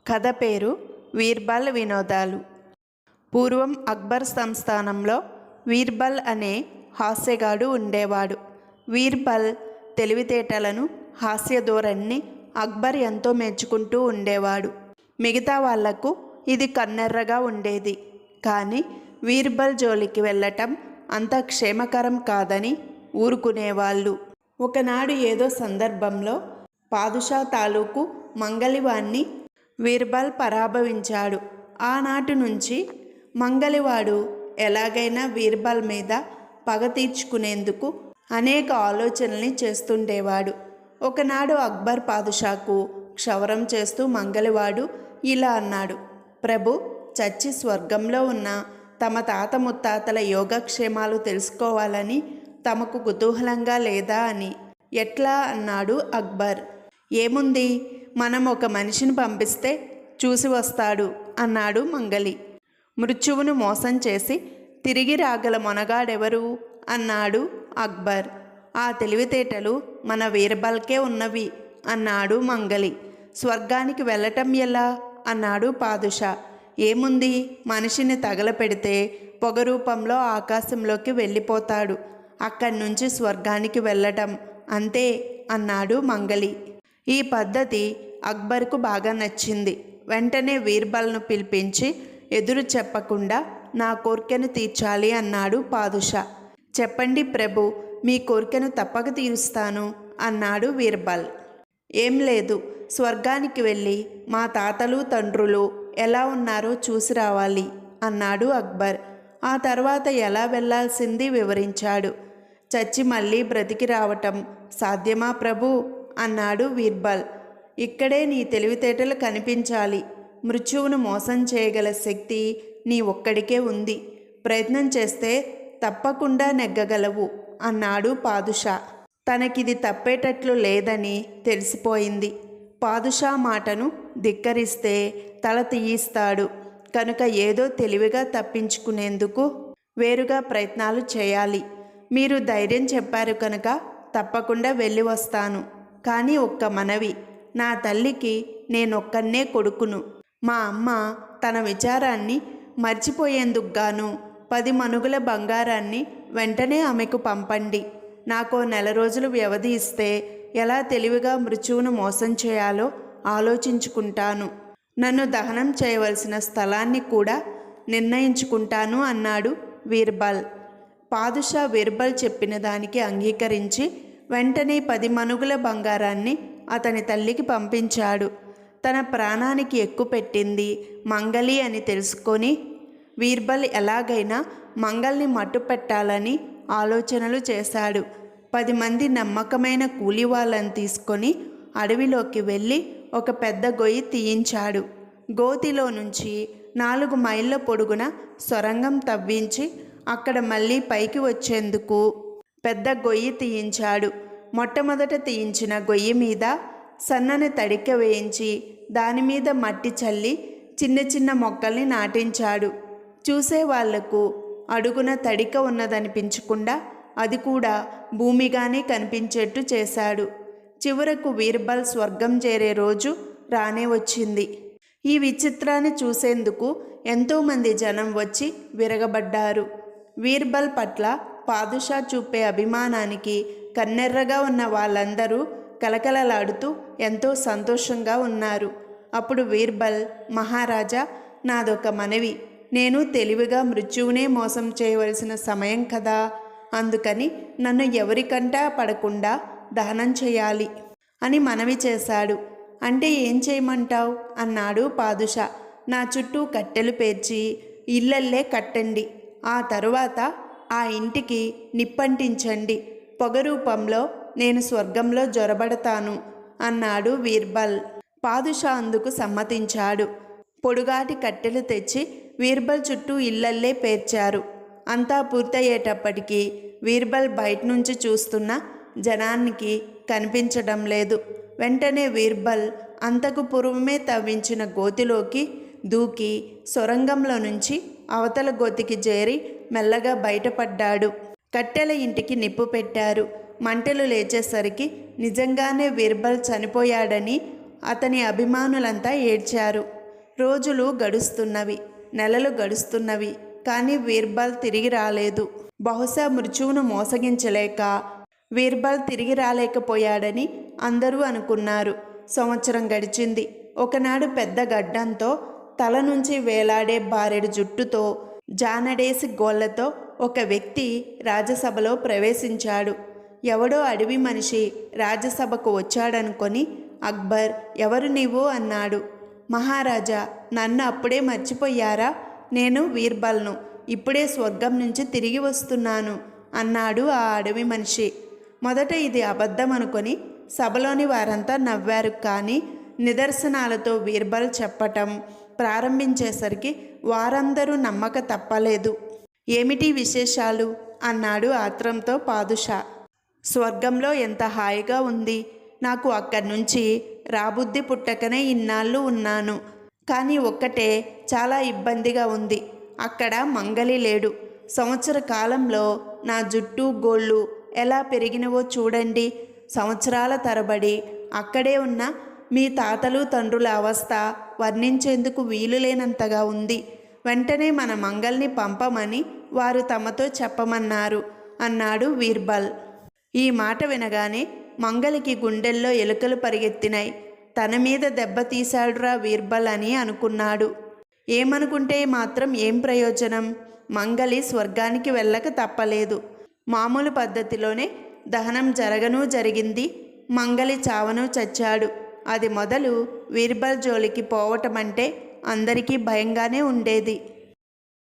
కథ పేరు వీర్బల్ వినోదాలు. పూర్వం అక్బర్ సంస్థానంలో వీర్బల్ అనే హాస్యగాడు ఉండేవాడు. వీర్బల్ తెలివితేటలను, హాస్య ధోరణిని అక్బర్ ఎంతో మెచ్చుకుంటూ ఉండేవాడు. మిగతా వాళ్లకు ఇది కన్నెర్రగా ఉండేది. కానీ వీర్బల్ జోలికి వెళ్ళటం అంత క్షేమకరం కాదని ఊరుకునేవాళ్ళు. ఒకనాడు ఏదో సందర్భంలో పాదుషా తాలూకు మంగలివాణ్ణి వీర్బల్ పరాభవించాడు. ఆనాటి నుంచి మంగలివాడు ఎలాగైనా వీర్బల్ మీద పగ తీర్చుకునేందుకు అనేక ఆలోచనల్ని చేస్తుండేవాడు. ఒకనాడు అక్బర్ పాదుషాకు క్షవరం చేస్తూ మంగలివాడు ఇలా అన్నాడు: ప్రభు, చచ్చి స్వర్గంలో ఉన్న తమ తాత ముత్తాతల యోగక్షేమాలు తెలుసుకోవాలని తమకు కుతూహలంగా లేదా అని. ఎట్లా అన్నాడు అక్బర్. ఏముంది, మనం ఒక మనిషిని పంపిస్తే చూసి వస్తాడు అన్నాడు మంగలి. మృత్యువును మోసం చేసి తిరిగి రాగల మొనగాడెవరు అన్నాడు అక్బర్. ఆ తెలివితేటలు మన వీర్బల్కే ఉన్నవి అన్నాడు మంగలి. స్వర్గానికి వెళ్ళటం ఎలా అన్నాడు పాదుషా. ఏముంది, మనిషిని తగలపెడితే పొగ రూపంలో ఆకాశంలోకి వెళ్ళిపోతాడు. అక్కడి నుంచి స్వర్గానికి వెళ్ళటం అంతే అన్నాడు మంగలి. ఈ పద్ధతి అక్బర్కు బాగా నచ్చింది. వెంటనే వీర్బల్ను పిలిపించి ఎదురు చెప్పకుండా నా కోరికను తీర్చాలి అన్నాడు పాదుషా. చెప్పండి ప్రభు, మీ కోరికను తప్పక తీరుస్తాను అన్నాడు వీర్బల్. ఏం లేదు, స్వర్గానికి వెళ్ళి మా తాతలు తండ్రులు ఎలా ఉన్నారో చూసి రావాలి అన్నాడు అక్బర్. ఆ తర్వాత ఎలా వెళ్లాల్సింది వివరించాడు. చచ్చి మళ్ళీ బ్రతికి రావటం సాధ్యమా ప్రభు అన్నాడు వీర్బల్. ఇక్కడే నీ తెలివితేటలు కనిపించాలి. మృత్యువును మోసం చేయగల శక్తి నీ ఒక్కడికే ఉంది. ప్రయత్నం చేస్తే తప్పకుండా నెగ్గగలవు అన్నాడు పాదుషా. తనకిది తప్పేటట్లు లేదని తెలిసిపోయింది. పాదుషా మాటను ధిక్కరిస్తే తల తీయిస్తాడు కనుక ఏదో తెలివిగా తప్పించుకునేందుకు వేరుగా ప్రయత్నాలు చేయాలి. మీరు ధైర్యం చెప్పారు కనుక తప్పకుండా వెళ్ళి వస్తాను. కానీ ఒక్క మనవి, నా తల్లికి నేనొక్కనే కొడుకును. మా అమ్మ తన విచారాన్ని మర్చిపోయేందుకు గాను 10 మనుగుల బంగారాన్ని వెంటనే ఆమెకు పంపండి. నాకో నెల రోజులు వ్యవధి ఇస్తే ఎలా తెలివిగా మృత్యువును మోసం చేయాలో ఆలోచించుకుంటాను. నన్ను దహనం చేయవలసిన స్థలాన్ని కూడా నిర్ణయించుకుంటాను అన్నాడు వీర్బల్. పాదుషా వీర్బల్ చెప్పిన దానికి అంగీకరించి వెంటనే 10 మనుగుల బంగారాన్ని అతని తల్లికి పంపించాడు. తన ప్రాణానికి ఎక్కుపెట్టింది మంగలి అని తెలుసుకొని వీర్బల్ ఎలాగైనా మంగల్ని మట్టుపెట్టాలని ఆలోచనలు చేశాడు. 10 మంది నమ్మకమైన కూలి వాళ్ళని తీసుకొని అడవిలోకి వెళ్ళి ఒక పెద్ద గొయ్యి తీయించాడు. గోతిలో నుంచి 4 మైళ్ళ పొడుగున సొరంగం తవ్వించి అక్కడ మళ్ళీ పైకి వచ్చేందుకు పెద్ద గొయ్యి తీయించాడు. మొట్టమొదట తీయించిన గొయ్యి మీద సన్నని తడిక వేయించి దానిమీద మట్టి చల్లి చిన్న చిన్న మొక్కల్ని నాటించాడు. చూసేవాళ్లకు అడుగున తడిక ఉన్నదనిపించకుండా అది కూడా భూమిగానే కనిపించేట్టు చేశాడు. చివరకు వీర్బల్ స్వర్గం చేరే రోజు రానే వచ్చింది. ఈ విచిత్రాన్ని చూసేందుకు ఎంతోమంది జనం వచ్చి విరగబడ్డారు. వీర్బల్ పట్ల పాదుషా చూపే అభిమానానికి కన్నెర్రగా ఉన్న వాళ్ళందరూ కలకలలాడుతూ ఎంతో సంతోషంగా ఉన్నారు. అప్పుడు వీర్బల్, మహారాజా, నాదొక మనవి. నేను తెలివిగా మృత్యువునే మోసం చేయవలసిన సమయం కదా, అందుకని నన్ను ఎవరికంటా పడకుండా దహనం చేయాలి అని మనవి చేశాడు. అంటే ఏం చేయమంటావు అన్నాడు పాదుషా. నా చుట్టూ కట్టెలు పేర్చి ఇళ్ళల్లే కట్టండి. ఆ తరువాత ఆ ఇంటికి నిప్పంటించండి. పొగ రూపంలో నేను స్వర్గంలో జొరబడతాను అన్నాడు వీర్బల్. పాదుషా అందుకు సమ్మతించాడు. పొడుగాటి కట్టెలు తెచ్చి వీర్బల్ చుట్టూ ఇళ్ళల్లే పేర్చారు. అంతా పూర్తయ్యేటప్పటికీ వీర్బల్ బయట నుంచి చూస్తున్న జనానికి కనిపించడం లేదు. వెంటనే వీర్బల్ అంతకు పూర్వమే తవ్వించిన గోతిలోకి దూకి సొరంగంలో నుంచి అవతల గోతికి చేరి మెల్లగా బయటపడ్డాడు. కట్టెల ఇంటికి నిప్పు పెట్టారు. మంటలు లేచేసరికి నిజంగానే వీర్బల్ చనిపోయాడని అతని అభిమానులంతా ఏడ్చారు. రోజులు గడుస్తున్నవి, నెలలు గడుస్తున్నవి. కానీ బీర్బల్ తిరిగి రాలేదు. బహుశా మృత్యువును మోసగించలేక బీర్బల్ తిరిగి రాలేకపోయాడని అందరూ అనుకున్నారు. సంవత్సరం గడిచింది. ఒకనాడు పెద్ద గడ్డంతో, తల నుంచి వేలాడే బారెడు జుట్టుతో, జానడేసి గోళ్లతో ఒక వ్యక్తి రాజ్యసభలో ప్రవేశించాడు. ఎవడో అడవి మనిషి రాజ్యసభకు వచ్చాడనుకొని అక్బర్, ఎవరు నీవు అన్నాడు. మహారాజా, నన్ను అప్పుడే మర్చిపోయారా? నేను బీర్బల్ను. ఇప్పుడే స్వర్గం నుంచి తిరిగి వస్తున్నాను అన్నాడు ఆ అడవి మనిషి. మొదట ఇది అబద్ధం అనుకొని సభలోని వారంతా నవ్వారు. కానీ నిదర్శనాలతో బీర్బల్ చెప్పటం ప్రారంభించేసరికి వారందరూ నమ్మక తప్పలేదు. ఏమిటి విశేషాలు అన్నాడు ఆత్రంతో పాదుషా. స్వర్గంలో ఎంత హాయిగా ఉంది. నాకు అక్కడి నుంచి రాబుద్ది పుట్టకనే ఇన్నాళ్ళు ఉన్నాను. కానీ ఒక్కటే చాలా ఇబ్బందిగా ఉంది. అక్కడ మంగలి లేడు. సంవత్సర కాలంలో నా జుట్టు గోళ్ళు ఎలా పెరిగినవో చూడండి. సంవత్సరాల తరబడి అక్కడే ఉన్న మీ తాతలు తండ్రుల అవస్థ వర్ణించేందుకు వీలులేనంతగా ఉంది. వెంటనే మన మంగల్ని పంపమని వారు తమతో చెప్పమన్నారు అన్నాడు బీర్బల్. ఈ మాట వినగానే మంగలికి గుండెల్లో ఎలుకలు పరిగెత్తినాయి. తన మీద దెబ్బ తీశాడురా బీర్బల్ అని అనుకున్నాడు. ఏమనుకుంటే మాత్రం ఏం ప్రయోజనం? మంగలి స్వర్గానికి వెళ్ళక తప్పలేదు. మామూలు పద్ధతిలోనే దహనం జరిగింది. మంగలి చావను చచ్చాడు. అది మొదలు బీర్బల్ జోలికి పోవటమంటే అందరికీ భయంగానే ఉండేది.